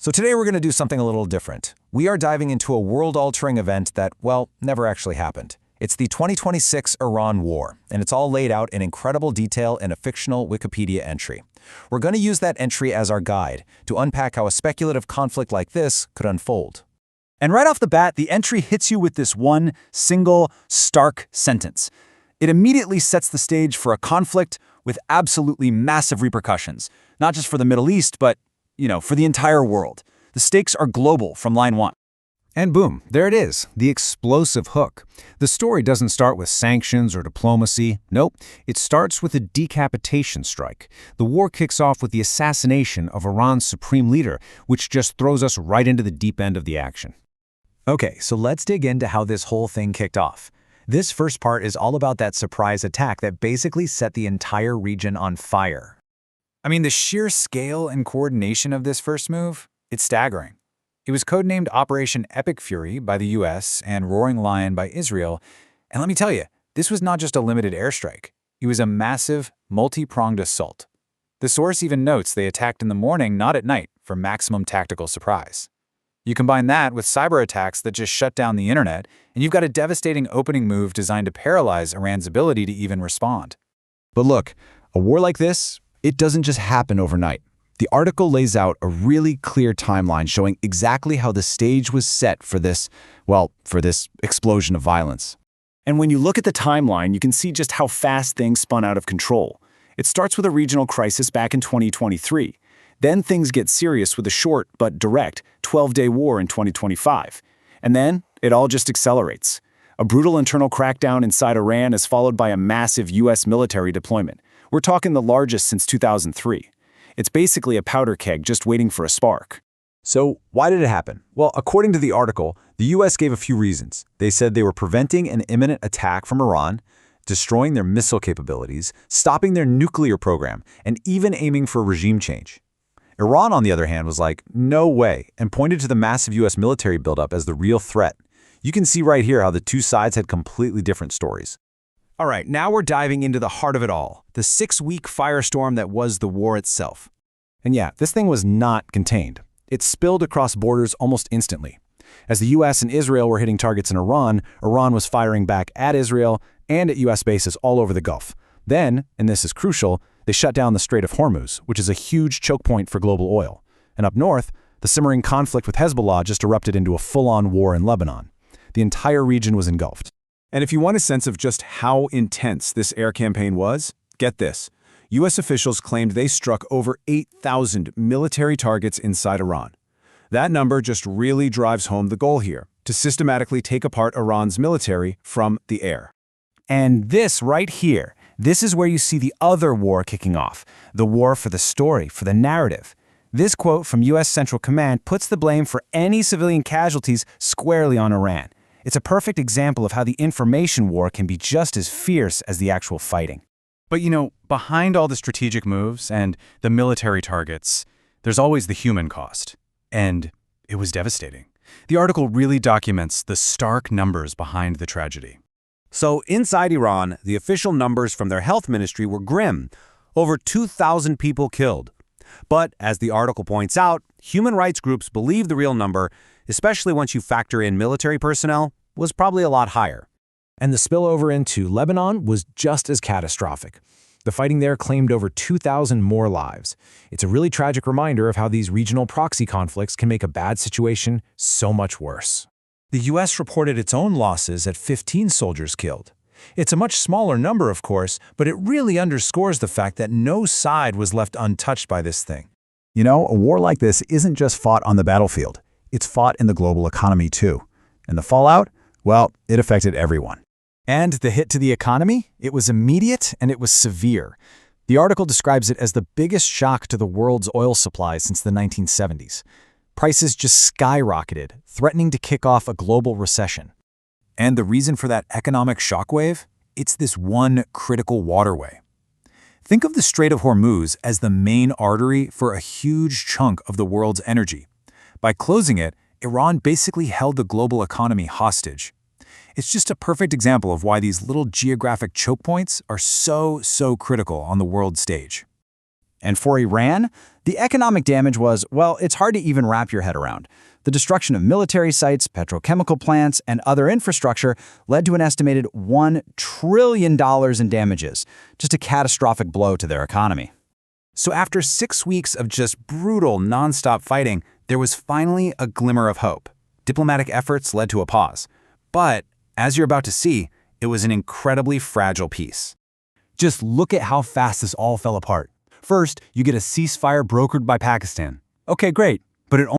So today we're going to do something a little different. We are diving into a world-altering event that, well, never actually happened. It's the 2026 Iran War, and it's all laid out in incredible detail in a fictional Wikipedia entry. We're going to use that entry as our guide to unpack how a speculative conflict like this could unfold. And right off the bat, the entry hits you with this one single, stark sentence. It immediately sets the stage for a conflict with absolutely massive repercussions, not just for the Middle East, but, for the entire world. The stakes are global from line one. And boom, there it is, the explosive hook. The story doesn't start with sanctions or diplomacy. Nope, it starts with a decapitation strike. The war kicks off with the assassination of Iran's supreme leader, which just throws us right into the deep end of the action. Okay, so let's dig into how this whole thing kicked off. This first part is all about that surprise attack that basically set the entire region on fire. I mean, the sheer scale and coordination of this first move, it's staggering. It was codenamed Operation Epic Fury by the US and Roaring Lion by Israel, and let me tell you, this was not just a limited airstrike. It was a massive, multi-pronged assault. The source even notes they attacked in the morning, not at night, for maximum tactical surprise. You combine that with cyber attacks that just shut down the internet, and you've got a devastating opening move designed to paralyze Iran's ability to even respond. But look, a war like this, it doesn't just happen overnight. The article lays out a really clear timeline showing exactly how the stage was set for this explosion of violence. And when you look at the timeline, you can see just how fast things spun out of control. It starts with a regional crisis back in 2023. Then things get serious with a short but direct 12-day war in 2025. And then it all just accelerates. A brutal internal crackdown inside Iran is followed by a massive US military deployment. We're talking the largest since 2003. It's basically a powder keg just waiting for a spark. So why did it happen? Well, according to the article, the US gave a few reasons. They said they were preventing an imminent attack from Iran, destroying their missile capabilities, stopping their nuclear program, and even aiming for regime change. Iran, on the other hand, was like, no way, and pointed to the massive US military buildup as the real threat. You can see right here how the two sides had completely different stories. All right, now we're diving into the heart of it all, the 6-week firestorm that was the war itself. And yeah, this thing was not contained. It spilled across borders almost instantly. As the US and Israel were hitting targets in Iran, Iran was firing back at Israel and at US bases all over the Gulf. Then, and this is crucial, they shut down the Strait of Hormuz, which is a huge choke point for global oil. And up north, the simmering conflict with Hezbollah just erupted into a full-on war in Lebanon. The entire region was engulfed. And if you want a sense of just how intense this air campaign was, get this. U.S. officials claimed they struck over 8,000 military targets inside Iran. That number just really drives home the goal here, to systematically take apart Iran's military from the air. And this right here, this is where you see the other war kicking off, the war for the story, for the narrative. This quote from U.S. Central Command puts the blame for any civilian casualties squarely on Iran. It's a perfect example of how the information war can be just as fierce as the actual fighting. But behind all the strategic moves and the military targets, there's always the human cost. And it was devastating. The article really documents the stark numbers behind the tragedy. So inside Iran, the official numbers from their health ministry were grim. Over 2,000 people killed. But as the article points out, human rights groups believe the real number, especially once you factor in military personnel, was probably a lot higher. And the spillover into Lebanon was just as catastrophic. The fighting there claimed over 2,000 more lives. It's a really tragic reminder of how these regional proxy conflicts can make a bad situation so much worse. The US reported its own losses at 15 soldiers killed. It's a much smaller number, of course, but it really underscores the fact that no side was left untouched by this thing. A war like this isn't just fought on the battlefield. It's fought in the global economy too. And the fallout? Well, it affected everyone. And the hit to the economy? It was immediate and it was severe. The article describes it as the biggest shock to the world's oil supply since the 1970s. Prices just skyrocketed, threatening to kick off a global recession. And the reason for that economic shockwave? It's this one critical waterway. Think of the Strait of Hormuz as the main artery for a huge chunk of the world's energy. By closing it, Iran basically held the global economy hostage. It's just a perfect example of why these little geographic choke points are so critical on the world stage. And for Iran, the economic damage was, well, it's hard to even wrap your head around. The destruction of military sites, petrochemical plants, and other infrastructure led to an estimated $1 trillion in damages, just a catastrophic blow to their economy. So after 6 weeks of just brutal, nonstop fighting, there was finally a glimmer of hope. Diplomatic efforts led to a pause. But, as you're about to see, it was an incredibly fragile peace. Just look at how fast this all fell apart. First, you get a ceasefire brokered by Pakistan. Okay, great, but it